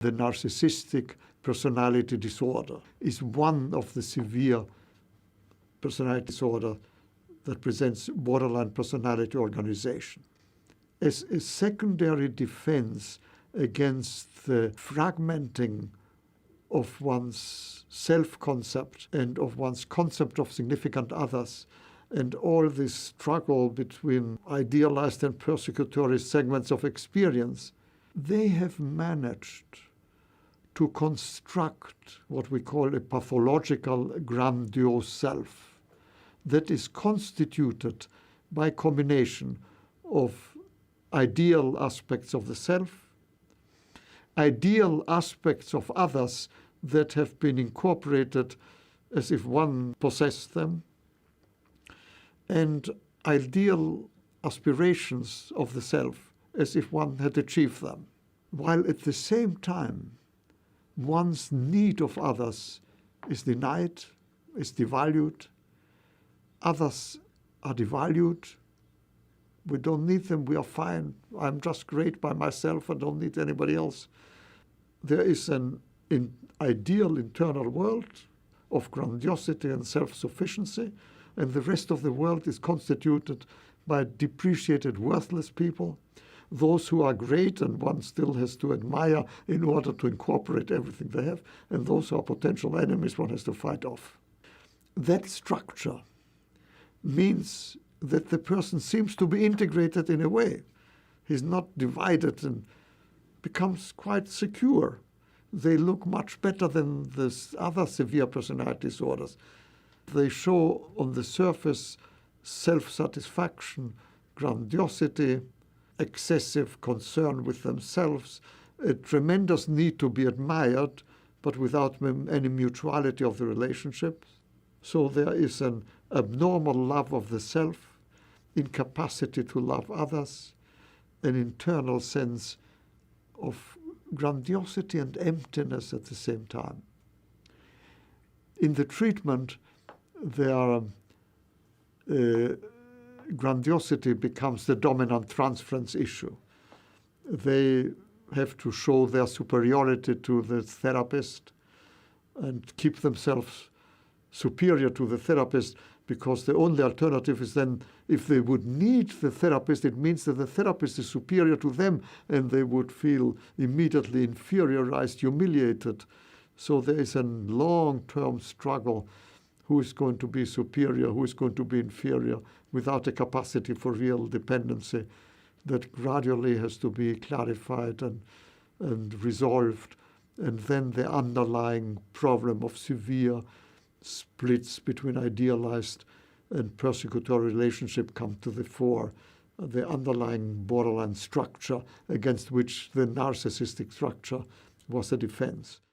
The narcissistic personality disorder is one of the severe personality disorder that presents borderline personality organization. As a secondary defense against the fragmenting of one's self-concept and of one's concept of significant others, and all this struggle between idealized and persecutory segments of experience, they have managed to construct what we call a pathological grandiose self that is constituted by a combination of ideal aspects of the self, ideal aspects of others that have been incorporated as if one possessed them, and ideal aspirations of the self as if one had achieved them, while at the same time one's need of others is denied, is devalued. Others are devalued. We don't need them, we are fine. I'm just great by myself, I don't need anybody else. There is an ideal internal world of grandiosity and self-sufficiency, and the rest of the world is constituted by depreciated, worthless people, those who are great and one still has to admire in order to incorporate everything they have, and those who are potential enemies one has to fight off. That structure means that the person seems to be integrated in a way. He's not divided and becomes quite secure. They look much better than the other severe personality disorders. They show on the surface self-satisfaction, grandiosity, excessive concern with themselves, a tremendous need to be admired, but without any mutuality of the relationship. So there is an abnormal love of the self, incapacity to love others, an internal sense of grandiosity and emptiness at the same time. In the treatment, their grandiosity becomes the dominant transference issue. They have to show their superiority to the therapist and keep themselves superior to the therapist, because the only alternative is then, if they would need the therapist, it means that the therapist is superior to them and they would feel immediately inferiorized, humiliated. So there is a long-term struggle. Who is going to be superior, who is going to be inferior, without a capacity for real dependency that gradually has to be clarified and resolved. And then the underlying problem of severe splits between idealized and persecutory relationship come to the fore, the underlying borderline structure against which the narcissistic structure was a defense.